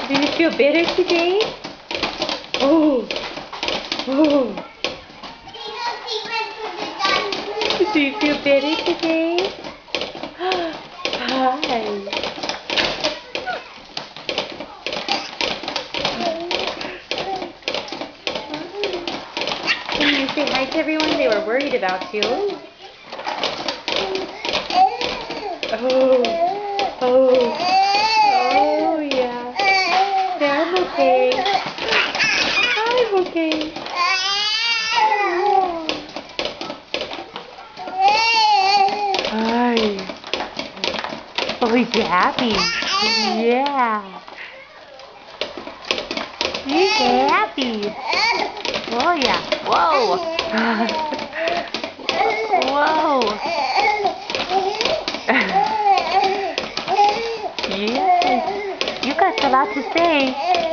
Do you feel better today? Oh. Oh. Do you feel better today? Hi. Can you say hi to everyone? They were worried about you. Oh. Oh. Oh, yeah. I'm okay. I'm okay. Hi. Oh, he's happy. Yeah. He's happy. Oh, yeah. Whoa. Whoa. Yes. You got a lot to say.